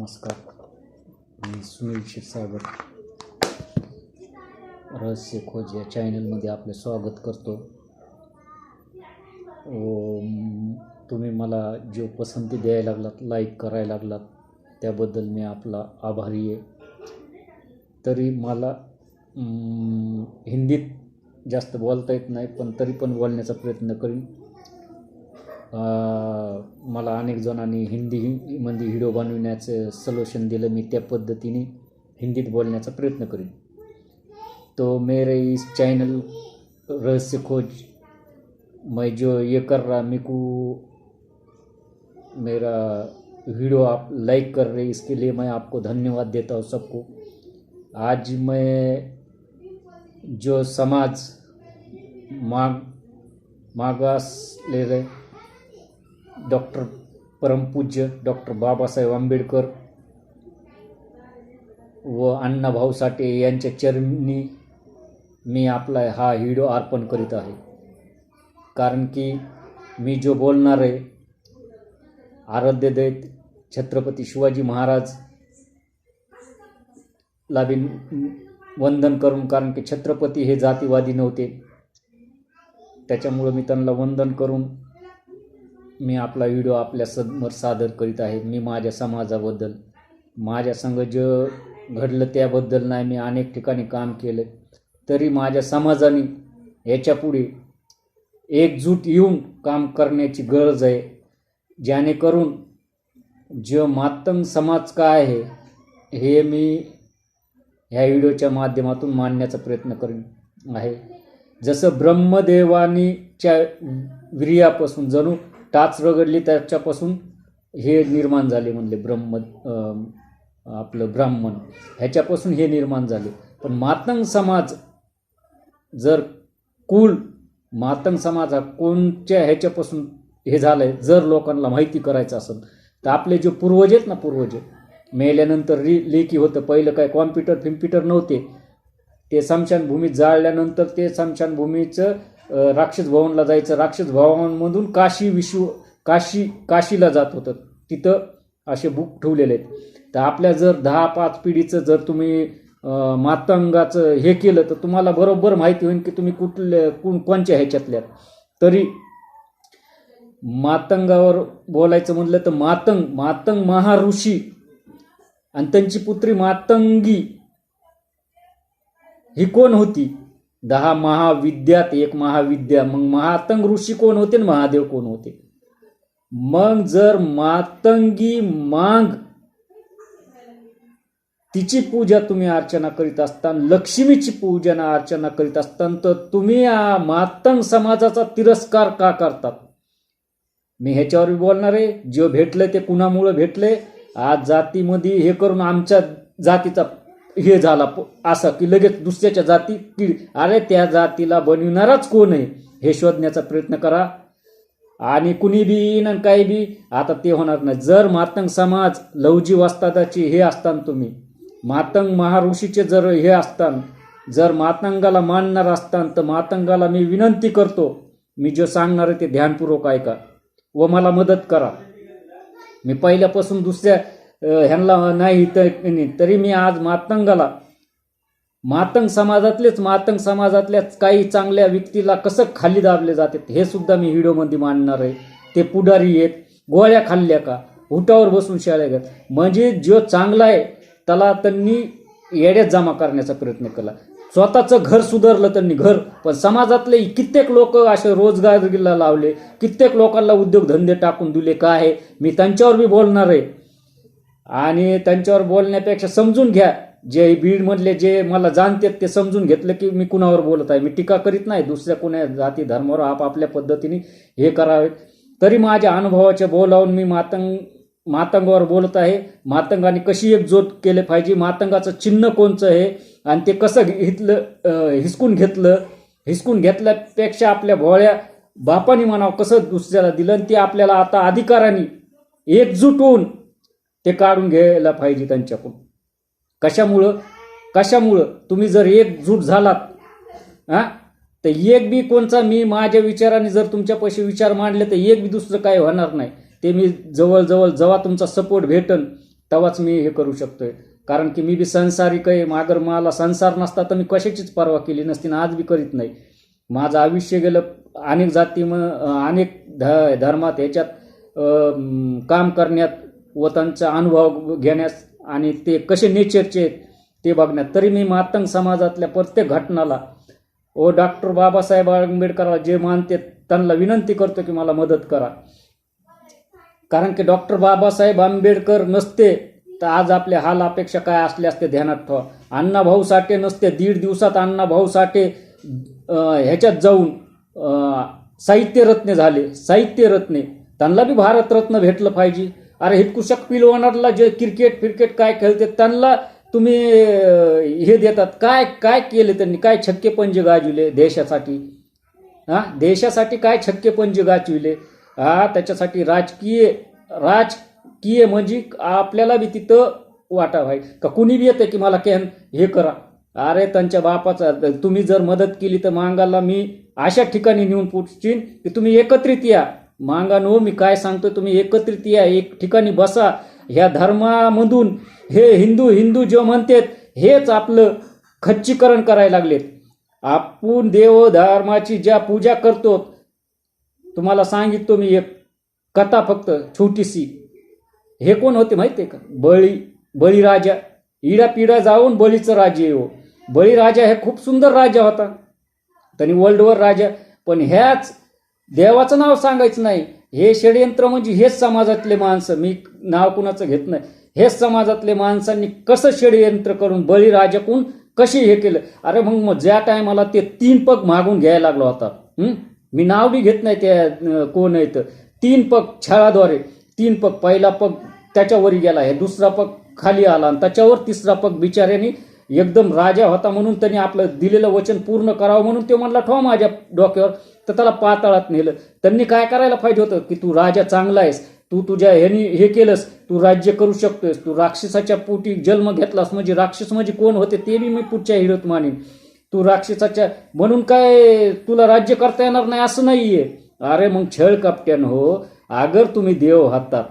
नमस्कार, मी सुनील क्षीरसागर रहस्य खोज या चॅनलमध्ये आपले स्वागत करतो. तुम्ही मला जो पसंती द्यायला लागलात, लाईक करायला लागलात, त्याबद्दल मी आपला आभारी आहे. तरी मला हिंदीत जास्त बोलता येत नाही, पण तरी पण बोलण्याचा प्रयत्न करीन. मला अनेक जणांनी हिंदीमध्ये व्हिडिओ बनविण्याचं सलोशन दिलं, मी त्या पद्धतीने हिंदीत बोलण्याचा प्रयत्न करीन. तो मेरे इस चैनल रहस्य खोज मैं जो ये कर रहा, मेरे को मेरा वीडियो आप लाइक कर रहे, इसके लिए मैं आपको धन्यवाद देता हूँ सबको. आज मैं जो समाज मागास ले रहे डॉक्टर परमपूज्य डॉक्टर बाबासाहेब आंबेडकर व अण्णाभाऊ साठे यांच्या चरणी मी आपला हा व्हिडिओ अर्पण करीत आहे. कारण की मी जो बोलणार आहे, आराध्य दैत छत्रपती शिवाजी महाराज ला बी वंदन करून, कारण की छत्रपती हे जातीवादी नव्हते, त्याच्यामुळे मी त्यांना वंदन करून मी आपला व्हिडिओ आपल्या समोर सादर करीत आहे. मी माझ्या समाजाबद्दल, माझ्या संग जे घडलं त्याबद्दल नाही, मी अनेक ठिकाणी काम केलं, तरी माझ्या समाजाने याच्यापुढे एकजूट येऊन काम करण्याची गरज आहे, जेणेकरून जो मातंग समाज काय आहे हे मी ह्या व्हिडिओच्या माध्यमातून मांडण्याचा प्रयत्न करीन आहे. जसं ब्रह्मदेवानीच्या वीर्यापासून जणू टाच रगडली, त्याच्यापासून हे निर्माण झाले म्हणले आपलं ब्राह्मण, ह्याच्यापासून हे निर्माण झाले. पण मातंग समाज जर मातंग समाज हा कोणत्या ह्याच्यापासून हे झालंय, जर लोकांना माहिती करायचं असेल तर आपले जे पूर्वज आहेत ना, पूर्वज मेल्यानंतर लेखी होतं. पहिलं काय कॉम्प्युटर नव्हते, ते स्मशानभूमीत जाळल्यानंतर ते स्मशानभूमीचं राक्षस भवनला जायचं, राक्षस भवनमधून काशीला जात होतं, तिथं असे बुक ठेवलेले आहेत. तर आपल्या जर 10-5 पिढीचं जर तुम्ही मातंगाचं हे केलं तर तुम्हाला बरोबर माहिती होईल की तुम्ही कोणत्या ह्याच्यातल्या. तरी मातंगावर बोलायचं म्हणलं तर मातंग महाऋषी आणि त्यांची पुत्री मातंगी ही कोण होती? 10 महाविद्यात एक महाविद्या. मग मातंग ऋषी कोण होते आणि महादेव कोण होते? मग जर मातंगी मांग तिची पूजा तुम्ही अर्चना करीत असताना, लक्ष्मीची पूजना अर्चना करीत असताना, तर तुम्ही मातंग समाजाचा तिरस्कार का करतात? मी ह्याच्यावर बोलणार आहे. जे भेटले ते कुणामुळे भेटले? आज जातीमध्ये हे करून आमच्या जातीचा हे झाला असं की लगेच दुसऱ्याच्या जाती अरे त्या जातीला बनविणाराच कोण आहे हे शोधण्याचा प्रयत्न करा. आणि कुणी बी येईन काही बी आता ते होणार नाही. जर मातंग समाज लवजी वस्तादाची हे असताना, तुम्ही मातंग महाऋषीचे जर हे असताना, जर मातंगाला मानणार असताना, तर मातंगाला मी विनंती करतो, मी जो सांगणार आहे ते ध्यानपूर्वक ऐका व मला मदत करा. मी पहिल्यापासून दुसऱ्या ह्यांना नाही तरी मी आज मातंग समाजातल्याच काही चांगल्या व्यक्तीला कसं खाली दाबले जाते हे सुद्धा मी व्हिडिओमध्ये मांडणार आहे. ते पुढारी आहेत, गोळ्या खाल्ल्या का, उठावर बसून शाळा घेत, म्हणजे जो चांगला आहे त्याला त्यांनी येड्यात जमा करण्याचा प्रयत्न केला. स्वतःचं घर सुधारलं त्यांनी घर, पण समाजातले कित्येक लोक असे रोजगारीला लावले, कित्येक लोकांना उद्योगधंदे टाकून दिले. काय आहे, मी त्यांच्यावर बी बोलणार आहे. आणि त्यांच्यावर बोलण्यापेक्षा समजून घ्या, जे बीडमधले जे मला जाणतात ते समजून घेतलं की मी कुणावर बोलत आहे. मी टीका करीत नाही, दुसऱ्या कोणा जाती धर्मावर आपापल्या पद्धतीने हे करावे. तरी माझ्या अनुभवाच्या बोलावून मी मातंगावर बोलत आहे. मातंगाने कशी एकजूट केले पाहिजे, मातंगाचं चिन्ह कोणचं आहे आणि ते कसं हिसकून घेतल्यापेक्षा आपल्या भोळ्या बापाने म्हणावं कसं दुसऱ्याला दिलं, आणि ते आपल्याला आता अधिकाराने एकजूट होऊन ते काढून घ्यायला पाहिजे त्यांच्याकडून. कशामुळं तुम्ही जर एकजूट झालात तर एक बी कोणचा, मी माझ्या विचाराने जर तुमच्यापाशी विचार मांडले तर एक बी दुसरं काय होणार नाही. ते मी जवळ जेव्हा तुमचा सपोर्ट भेटन तेव्हाच मी हे करू शकतोय. कारण की मी बी संसारिक आहे. मागर मला संसार नसता तर मी कशाचीच पर्वा केली नसती ना आज बी करीत नाही. माझं आयुष्य गेलं अनेक जाती अनेक धर्मात ह्याच्यात काम करण्यात व त्यांचा अनुभव घेण्यास आणि ते कसे नेचरचे आहेत ते बघण्यात. तरी मी मातंग समाजातल्या प्रत्येक घटनाला व डॉक्टर बाबासाहेब आंबेडकरला जे मानते त्यांना विनंती करतो की मला मदत करा. कारण की डॉक्टर बाबासाहेब आंबेडकर नसते तर आज आपल्या हाल अपेक्षा काय असल्या असते ध्यानात ठेवा. अण्णाभाऊ साठे नसते 1.5 दिवसात अण्णाभाऊ साठे ह्याच्यात जाऊन साहित्यरत्ने झाले. साहित्यरत्ने त्यांना बी भारतरत्न भेटलं पाहिजे. अरे हे कुशक पिलवानाला जे क्रिकेट काय खेळते त्यांना तुम्ही हे देतात. काय काय केले त्यांनी, काय छक्के पंजे गाजविले देशासाठी. देशासाठी काय छक्के पंजे गाजविले. त्याच्यासाठी राजकीय म्हणजे आपल्याला बी तिथं वाटा व्हाय का कुणी बी येते की मला हे करा. अरे त्यांच्या बापाचा तुम्ही जर मदत केली तर मांगाला मी अशा ठिकाणी नेऊन पोचीन की तुम्ही एकत्रित या. मांगानो मी काय सांगतो, तुम्ही एकत्रित या, एक ठिकाणी बसा. ह्या धर्मामधून हे हिंदू जे म्हणतात हेच आपलं खच्चीकरण करायला लागलेत. आपण देव धर्माची ज्या पूजा करतो, तुम्हाला सांगिततो मी एक कथा फक्त छोटीशी. हे कोण होते माहिती आहे का? बळीराजा. इडापिडा जाऊन बळीचं राज्य येऊ. बळीराजा हे खूप सुंदर राजा होता, त्यांनी वर्ल्डवर राजा. पण ह्याच देवाचं नाव सांगायचं नाही. हे षडयंत्र म्हणजे हेच समाजातले माणसं, मी नाव कुणाचं घेत नाही, हेच समाजातले माणसांनी कसं षडयंत्र करून बळीराजाकडून कशी हे केलं. अरे मग ज्या टायमाला ते 3 पग मागून घ्यायला लागला होता, मी नाव बी घेत नाही त्या कोण आहे तर, 3 पग छळाद्वारे 3 पग, पहिला पग त्याच्यावर गेला, हे दुसरा पग खाली आला आणि त्याच्यावर तिसरा पग बिचाऱ्याने एकदम राजा होता म्हणून त्यांनी आपलं दिलेलं वचन पूर्ण करावं म्हणून तो म्हणला ठेवा माझ्या डोक्यावर, तर त्याला पाताळात नेलं. त्यांनी काय करायला पाहिजे होतं की तू राजा चांगला आहेस, तू तुझ्या ह्यानी हे केलंस, तू राज्य करू शकतोस, तू राक्षसाच्या पोटी जन्म घेतलास. म्हणजे राक्षस म्हणजे कोण होते ते बी मी पुढच्या हिरोत मानेन. तू राक्षसाच्या म्हणून काय तुला राज्य करता येणार नाही असं नाहीये. अरे मग छळ कपट्यान हो, अगर तुम्ही देव हातात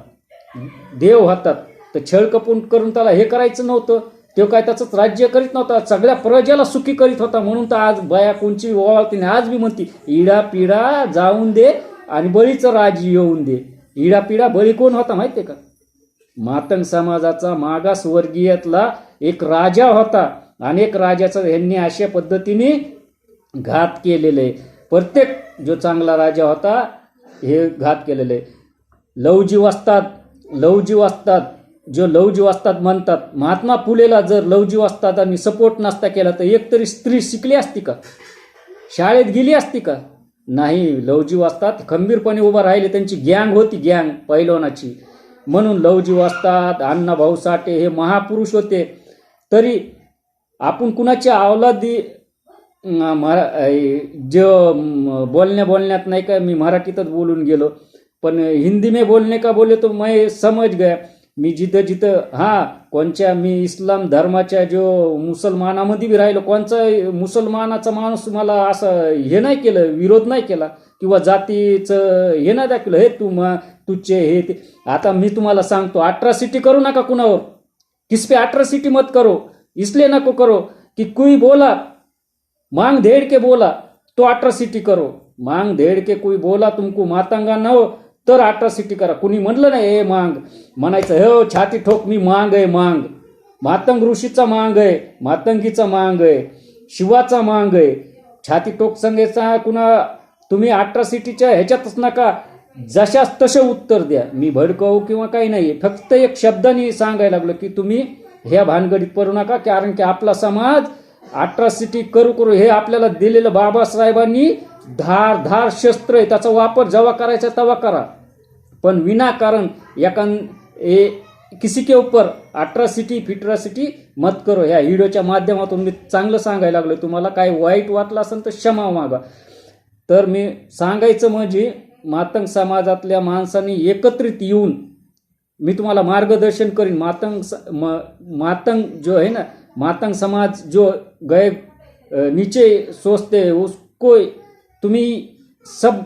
तर छळ कपून करून त्याला हे करायचं नव्हतं. तो काय त्याचंच राज्य करीत नव्हता, सगळ्या प्रजेला सुखी करीत होता. म्हणून तर आज बाया कोणची ओवाळती नाही, आज बी म्हणती इडा पिडा जाऊन दे आणि बळीचं राज्य येऊन दे. इडा पिडा बळी कोण होता माहितीये का? मातंग समाजाचा मागासवर्गीयातला एक राजा होता. अनेक राजाचा यांनी अशा पद्धतीने घात केलेले. प्रत्येक जो चांगला राजा होता हे घात केलेले. लवजी वस्ताद जो लवजी वस्ताद म्हणतात, महात्मा फुलेला जर लवजी वस्तादांनी सपोर्ट नसता केला तर एकतरी स्त्री शिकली असती का, शाळेत गेली असती का? नाही. लवजी वस्ताद खंबीरपणे उभा राहिले, त्यांची गँग होती, गँग पैलवानाची. म्हणून लवजी वस्ताद, अण्णाभाऊ साठे हे महापुरुष होते. तरी आपण कुणाच्या अवलादी जो बोलण्यात नाही का, मी मराठीतच बोलून गेलो पण हिंदी में बोलने का बोले तो मैं समझ गया. मी जिथं कोणच्या मी इस्लाम धर्माच्या जो मुसलमानामध्ये बी राहिलो, कोणचा मुसलमानाचा माणूस मला असं हे नाही केलं, विरोध नाही केला किंवा जातीचं हे नाही दाखवलं, हे तुझे हे ते. आता मी तुम्हाला सांगतो, अट्रॉसिटी करू नका कुणावर, किस पे अट्रॉसिटी मत करो, इसलिए नको करो कि कोई बोला मांग धेड़ के बोला तो अट्रॉसिटी करो. मांग धेड़ के कोई बोला तुमको मातंगा न हो तर अट्रॉसिटी करा. कुणी म्हणलं नाही हे मांग म्हणायचं, हो छाती ठोक मी मांग आहे, मांग मातंग ऋषीचा मांग आहे, मातंगीचा मांग आहे, शिवाचा मांग आहे. छाती टोक संगेचा कुणा तुम्ही अट्रॉसिटीच्या ह्याच्यातच नका, जशाच तसे उत्तर द्या. मी भडकवू किंवा काही नाही, फक्त एक शब्दाने सांगायला लागलो की तुम्ही ह्या भानगडीत पडू नका. कारण की आपला समाज अट्रॉसिटी करू हे आपल्याला दिलेलं बाबासाहेबांनी धार शस्त्र आहे, त्याचा वापर जेव्हा करायचा तेव्हा करा, पण विनाकारण किसी के ऊपर अट्रॉसिटी मत करो. ह्या व्हिडिओच्या माध्यमातून मी चांगलं सांगायला लागलो. तुम्हाला काही वाईट वाटलं असेल तर क्षमा मागा. तर मी सांगायचं म्हणजे मातंग समाजातल्या माणसांनी एकत्रित येऊन मी तुम्हाला मार्गदर्शन करीन. मातंग जो है ना, मातंग समाज जो गए नीचे सोचते उसको तुम्ही सब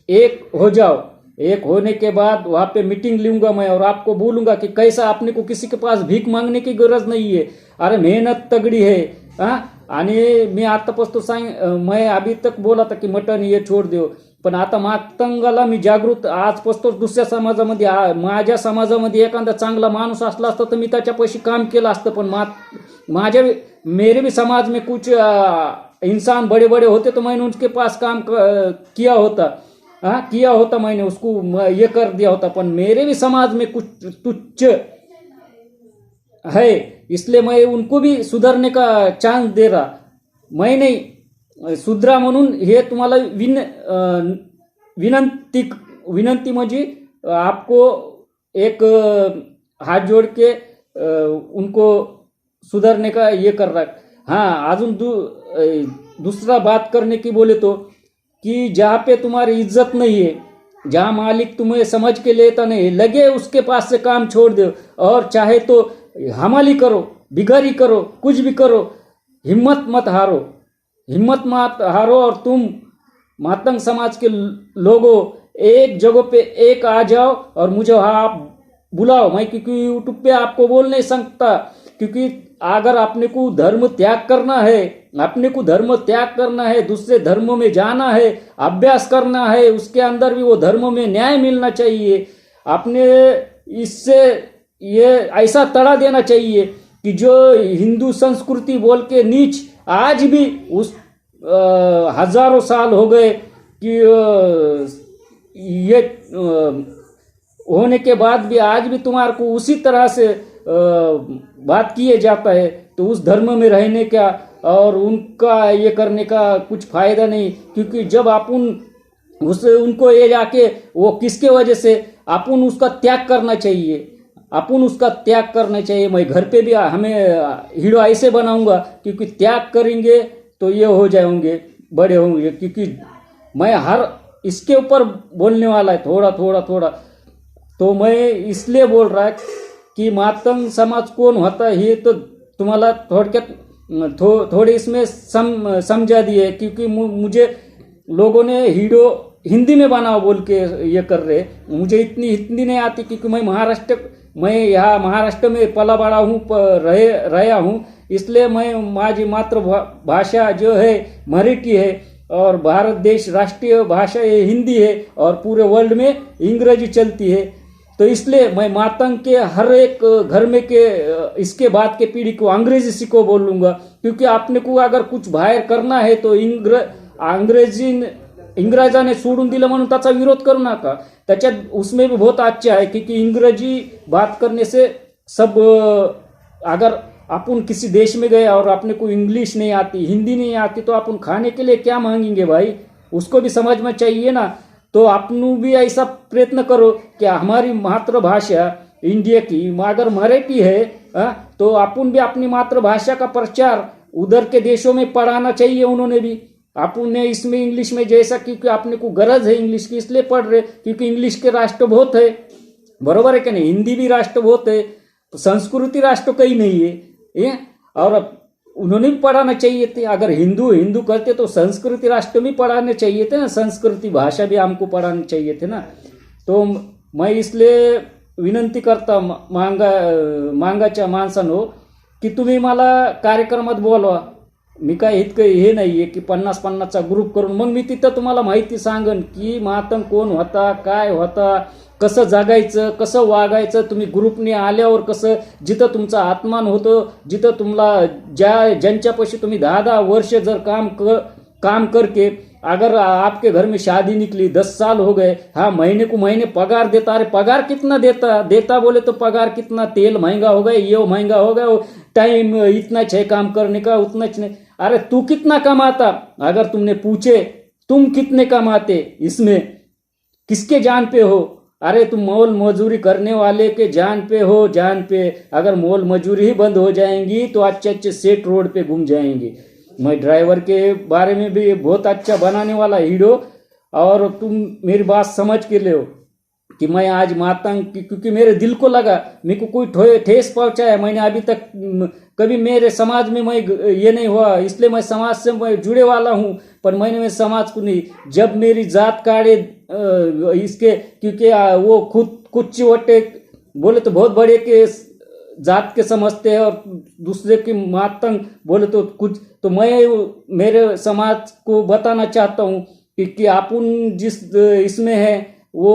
एक हो जाओ, एक होने के बाद वहाँ पे मीटिंग लूंगा मैं और आपको बोलूंगा कि कैसा, अपने को किसी के पास भीख मांगने की गरज नहीं है. अरे मेहनत तगड़ी है. आणि मी आतापासून मैं अभी तक बोला था की मटण हे छोड देऊ, पण आता मातंगाला मी जागृत आजपासून दुसऱ्या समाजामध्ये माझ्या समाजामध्ये एखादा चांगला माणूस असला असता तर मी त्याच्यापाशी काम केलं असतं. पण माझ्या मेरे भी समाज में कुछ इंसान बड़े बड़े होते तो मैंने उनके पास काम किया होता. किया होता, मैंने उसको ये कर दिया होता. पण मेरे भी समाज में कुछ तुच्छ है, इसलिए मैं उनको भी सुधरने का चांस दे रहा. मैं नहीं सुधरा म्हणून हे तुम्हाला विनंती म्हणजे आपको एक हाथ जोड़ के उनको सुधरने का ये कर रहा. हाँ, अजून दूसरा बात करने की बोले तो कि जहाँ पे तुम्हारी इज्जत नहीं है, जहाँ मालिक तुम्हें समझ के लेता नहीं, लगे उसके पास से काम छोड़ दो और चाहे तो हमाली करो, बिगारी करो, कुछ भी करो, हिम्मत मत हारो और तुम मातंग समाज के लोगों एक जगह पे एक आ जाओ और मुझे वहाँ आप बुलाओ. मैं क्योंकि यूट्यूब पे आपको बोल नहीं सकता, क्योंकि अगर अपने को धर्म त्याग करना है, दूसरे धर्मों में जाना है, अभ्यास करना है, उसके अंदर भी वो धर्म में न्याय मिलना चाहिए. अपने इससे ये ऐसा तड़ा देना चाहिए कि जो हिंदू संस्कृति बोल के नीच आज भी उस हजारों साल हो गए कि ये होने के बाद भी आज भी तुम्हारे को उसी तरह से बात किए जाता है. तो उस धर्म में रहने का और उनका ये करने का कुछ फायदा नहीं, क्योंकि जब अपन उनको ये जाके वो किसके वजह से अपन उसका त्याग करना चाहिए. मैं घर पे भी हमें हीरो ऐसे बनाऊंगा क्योंकि त्याग करेंगे तो ये हो जाएंगे, बड़े होंगे. क्योंकि मैं हर इसके ऊपर बोलने वाला है थोड़ा. तो मैं इसलिए बोल रहा है कि मातंग समाज कौन होता है ये तो तुम्हाला थोड़क्यात थोड़े इसमें समझा दिए, क्योंकि मुझे लोगों ने हीरो हिंदी में बनाओ बोल के ये कर रहे. मुझे इतनी हिंदी नहीं आती, क्योंकि मैं यहाँ महाराष्ट्र में पला बड़ा हूँ, रहा हूँ, इसलिए मैं माझी मातृभाषा जो है मराठी है और भारत देश राष्ट्रीय भाषा ये हिंदी है और पूरे वर्ल्ड में अंग्रेजी चलती है. तो इसलिए मैं मातंग के हर एक घर में के इसके बाद के पीढ़ी को अंग्रेजी सीखो बोलूँगा, क्योंकि आपने को अगर कुछ बाहेर करना है तो इंग्रजाने सोडून दिलं म्हणून त्याचा विरोध करू नका. त्याच्यात उसमें भी बहुत अच्छा है, क्योंकि इंग्रजी बात करने से सब अगर अपन किसी देश में गए और अपने को इंग्लिश नहीं आती, हिंदी नहीं आती, तो अपन खाने के लिए क्या मांगेंगे भाई, उसको भी समझ में चाहिए ना. तो अपन भी ऐसा प्रयत्न करो कि हमारी मातृभाषा इंडिया की अगर मराठी है तो अपन भी अपनी मातृभाषा का प्रचार उधर के देशों में पढ़ाना चाहिए. उन्होंने भी अपन ने इसमें इंग्लिश में जैसा, क्योंकि अपने को गरज है इंग्लिश की इसलिए पढ़ रहे, क्योंकि इंग्लिश के राष्ट्र बहुत है, बरोबर है क्या नहीं. हिंदी भी राष्ट्र बहुत है, तो संस्कृति राष्ट्र कहीं नहीं है. और उन्होंने भी पढ़ाना चाहिए थे. अगर हिंदू करते तो संस्कृति राष्ट्र भी पढ़ाने चाहिए थे ना, संस्कृति भाषा भी हमको पढ़ानी चाहिए थे ना. तो मैं इसलिए विनंती करता मांगाच्या माणसांनो की तुम्ही मला कार्यक्रमात बोलवा. मी काय इतकं हे नाही आहे की 50-50चा ग्रुप करून मग मी तिथं तुम्हाला माहिती सांगन की मातंग कोण होता, काय होता, कसं जगायचं, कसं वागायचं. तुम्ही ग्रुपने आल्यावर कसं जिथं तुमचा आत्मान होतं, जिथं तुम्हाला ज्यांच्यापाशी तुम्ही 10-10 वर्ष जर काम करके अगर आपके घर में शादी निकली, 10 साल हो गए, हाँ महीने को महीने पगार देता. अरे पगार कितना देता बोले तो पगार कितना, तेल महंगा हो गया, ये महंगा हो गया, टाइम इतना है काम करने का, उतना नहीं. अरे तू कितना कमाता, अगर तुमने पूछे तुम कितने कमाते, इसमें किसके जान पे हो. अरे तुम मोल मजूरी करने वाले के जान पे हो, जान पे. अगर मोल मजूरी ही बंद हो जाएंगी तो अच्छे सेट रोड पे घूम जाएंगे. मैं ड्राइवर के बारे में भी बहुत अच्छा बनाने वाला हीरो, और तुम मेरी बात समझ के ले हो कि मैं आज मातंग, क्योंकि मेरे दिल को लगा, मेरे को कोई ठेस पहुंचाया. मैंने अभी तक कभी मेरे समाज में मैं ये नहीं हुआ, इसलिए मैं समाज से मैं जुड़े वाला हूँ पर मैंने समाज को नहीं, जब मेरी जात काढ़े इसके, क्योंकि वो खुद कुछ वटे बोले तो बहुत बड़े के जात के समझते हैं और दूसरे की मातंग बोले तो कुछ, तो मैं मेरे समाज को बताना चाहता हूँ कि आपुन जिस इसमें है वो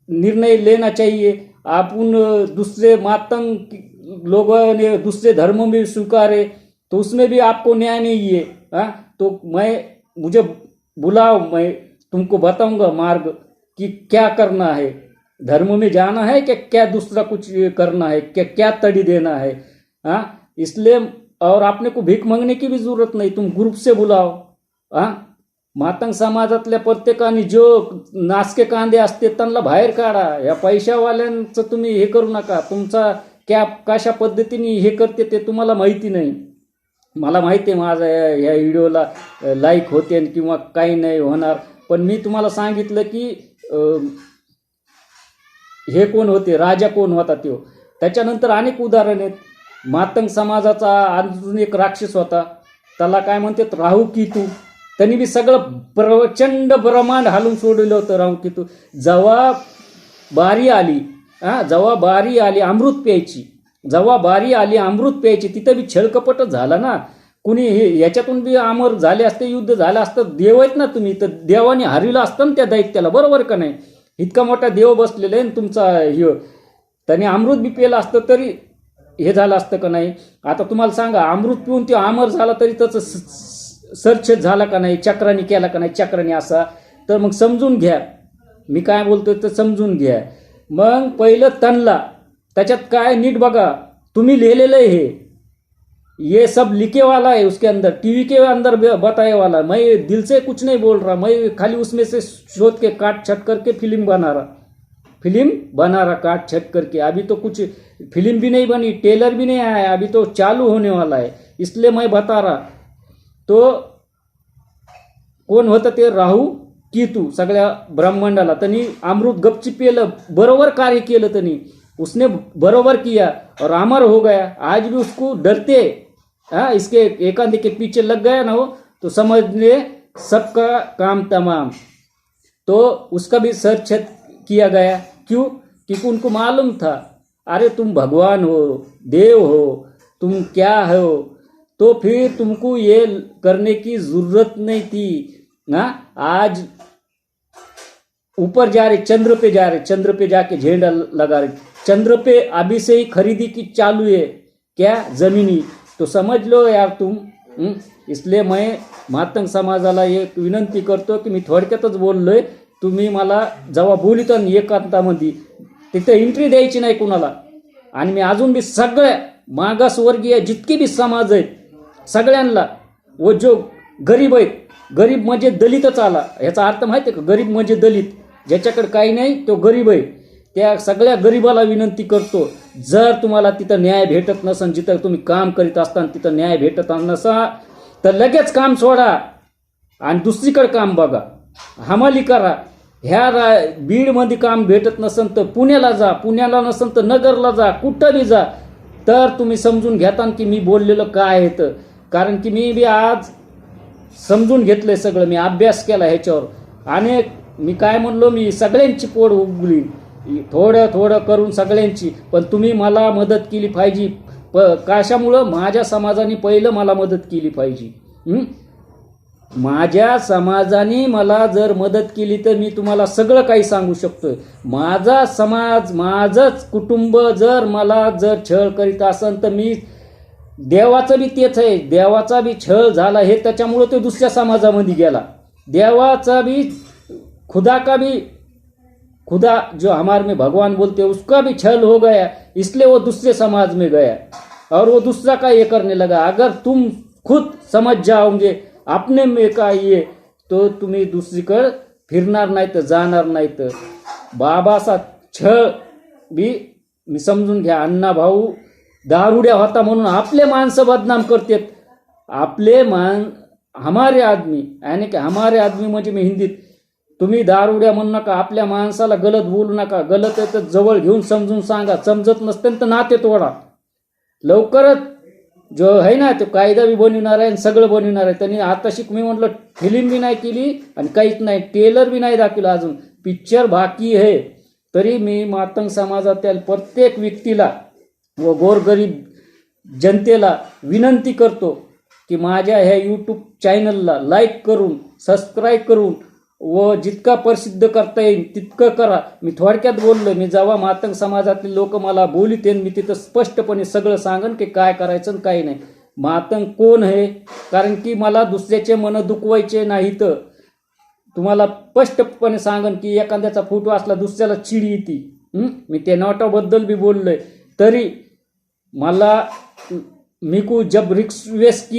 निर्णय लेना चाहिए। आपुन दूसरे मातंग लोगों ने दूसरे धर्मों में स्वीकारे तो उसमें भी आपको न्याय नहीं है। तो मुझे बुलाओ, मैं तुमको बताऊंगा मार्ग कि क्या करना है, धर्म में जाना है कि क्या दूसरा कुछ करना है, क्या तड़ी देना है। इसलिए और आपने को भीख मांगने की भी जरूरत नाही, तुम ग्रुप से बुलाव। मातंग समाजातल्या प्रत्येकाने जो नासके कांदे असते त्यांना बाहेर काढा। या पैशावाल्यांचं तुम्ही हे करू नका। तुमचा कशा पद्धतीने हे करते ते तुम्हाला माहिती नाही, मला माहिती आहे। माझा या व्हिडिओला लाईक होते किंवा काही नाही होणार, पण मी तुम्हाला सांगितलं की हे कोण होते, राजा कोण होता तो। त्याच्यानंतर अनेक उदाहरण आहेत। मातंग समाजाचा अजून एक राक्षस होता, त्याला काय म्हणतात, राहू केतू। त्यांनी बी सगळं प्रचंड ब्रह्मांड हालून सोडलं होतं राहू केतू। जेव्हा बारी आली अमृत प्यायची, जेव्हा बारी आली अमृत प्यायची, तिथं बी छळकपटच झाला ना। कुणी याच्यातून बी अमर झाले असते, युद्ध झालं असतं, देव आहेत ना तुम्ही, तर देवाने हरविलं असतं ना त्या दैत्याला, बरोबर का नाही। इतका मोठा देव बसलेला आहे तुमचा हे, त्याने अमृत बी पेलं असतं तरी हे झालं असतं का नाही। आता तुम्हाला सांगा, अमृत पिऊन ते अमर झाला तरी त्याचं सरछेद झाला का नाही, चक्राने केला का नाही, चक्राने असा। तर मग समजून घ्या मी काय बोलतोय, तर समजून घ्या। मग पहिलं तणला, त्याच्यात काय नीट बघा, तुम्ही लिहिलेलं आहे ये सब लिखे वाला है, उसके अंदर टीवी के अंदर बताए वाला। मैं दिल से कुछ नहीं बोल रहा, मैं खाली उसमें से शोध के काट छट करके फिल्म बना रहा काट छट करके। अभी तो कुछ फिल्म भी नहीं बनी, टेलर भी नहीं आया, अभी तो चालू होने वाला है, इसलिए मैं बता रहा। तो कोण होतं ते, राहू केतू, सगळ्या ब्रह्मांडाला त्यांनी अमृत गपची पेलं, बरोबर कार्य केलं त्यांनी, उसने बरोबर किया और अमर हो गया। आज भी उसको डरते, इसके एक आंधे के पीछे लग गया ना वो, तो समझ ले सबका काम तमाम। तो उसका भी सर छेद किया गया। क्यों? क्योंकि उनको मालूम था, अरे तुम भगवान हो, देव हो, तुम क्या हो, तो फिर तुमको ये करने की जरूरत नहीं थी ना। आज ऊपर जा रहे, चंद्र पे जाके झंडा लगा रहे, चंद्र पे अभी से ही खरीदी की चालू है क्या, जमीनी। तो समझ लो यार तुम। इसलिए मैं मातंग समाजाला एक विनंती करतो की मी थोडक्यातच बोललोय, तुम्ही मला जेव्हा बोलितो ना एकांतामध्ये, तिथे एंट्री द्यायची नाही कुणाला। आणि मी अजून बी सगळ्या मागासवर्गीय जितके बी समाज आहेत सगळ्यांना, व जो गरीब आहेत, गरीब म्हणजे दलितच आला, ह्याचा अर्थ माहिती आहे का, गरीब म्हणजे दलित, ज्याच्याकडे काही नाही तो गरीब आहे, त्या सगळ्या गरीबाला विनंती करतो, जर तुम्हाला तिथं न्याय भेटत नसन, जिथं तुम्ही काम करीत असताना तिथं न्याय भेटत नसा, तर लगेच काम सोडा आणि दुसरीकडे काम बघा, हमाली करा। ह्या बीडमध्ये काम भेटत नसन तर पुण्याला जा, पुण्याला नसन तर नगरला जा, कुठं बी जा, तर तुम्ही समजून घेता की मी बोललेलं काय आहे। तर कारण की मी बी आज समजून घेतलंय सगळं, मी अभ्यास केला ह्याच्यावर। आणि मी काय म्हणलो, मी सगळ्यांची पोड उगली, थोडं करून सगळ्यांची, पण तुम्ही मला मदत केली पाहिजे। कशामुळं? माझ्या समाजाने पहिलं मला मदत केली पाहिजे। माझ्या समाजाने मला जर मदत केली तर मी तुम्हाला सगळं काही सांगू शकतोय। माझा समाज, माझंच कुटुंब जर मला जर छळ करीत असेल तर मी, देवाचं बी तेच आहे, देवाचा बी छळ झाला हे त्याच्यामुळे तो दुसऱ्या समाजामध्ये गेला। देवाचा भी खुदा जो हमारे में भगवान बोलते हैं उसका भी छल हो गया, इसलिए वो दूसरे समाज में गया और वो दूसरा का ये करने लगा। अगर तुम खुद समझ जाओगे अपने में का ये, तो तुम्ही दुसरीकडे फिरणार नाही तर जाणार नाही। तर बाबाचा छळ बी मी समजून घ्या। अण्णा भाऊ दारुड्या होता म्हणून आपले माणसं बदनाम करतात, आपले हमारे आदमी, यानी कि हमारे आदमी म्हणजे मी हिंदीत, तुम्ही दारुड्या म्हणू नका, आपल्या माणसाला गलत बोलू नका, गलत आहे तर जवळ घेऊन समजून सांगा, समजत नसते तर नाते तोडा। लवकरच जो आहे ना तो कायदा बी बनविणार आहे आणि सगळं बनविणार आहे. त्यांनी आता मी म्हटलं फिल्म बी नाही केली आणि काहीच नाही, ट्रेलर बी नाही दाखवलं, अजून पिक्चर बाकी आहे. तरी मी मातंग समाजातील प्रत्येक व्यक्तीला व गोरगरीब जनतेला विनंती करतो की माझ्या ह्या यूट्यूब चॅनलला लाईक करून सबस्क्राईब करून व जितका प्रसिद्ध करता येईल तितकं करा. मी थोडक्यात बोललो, मी जेव्हा मातंग समाजातील लोक मला बोलितेन मी तिथं स्पष्टपणे सगळं सांगन की काय करायचं आणि काय नाही. मातंग कोण आहे, कारण की मला दुसऱ्याचे मन दुखवायचे नाही. तर तुम्हाला स्पष्टपणे सांगन की एखाद्याचा फोटो असला दुसऱ्याला चिड येते. मी त्या नोटाबद्दल बी बोललोय. तरी मला मीको जब रिक्वेस्ट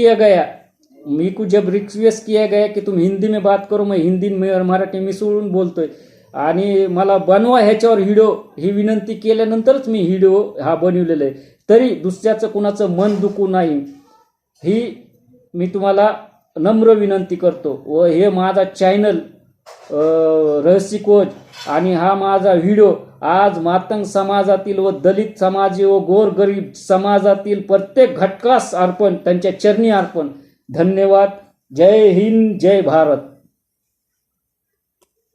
किया गया की तुम हिंदी में बात करो, मैं हिंदी में मराठी मिसळून बोलतोय आणि मला बनवा ह्याच्यावर व्हिडिओ ही विनंती केल्यानंतरच मी व्हिडिओ हा बनवलेला आहे. तरी दुसऱ्याचं कुणाचं मन दुखू नाही ही मी तुम्हाला नम्र विनंती करतो. व हे माझा चॅनल रहस्यकोज आणि हा माझा व्हिडिओ आज मातंग समाजातील व दलित समाज व गोरगरीब समाजातील प्रत्येक घटकास अर्पण, त्यांच्या चरणी अर्पण. धन्यवाद. जय हिंद, जय भारत.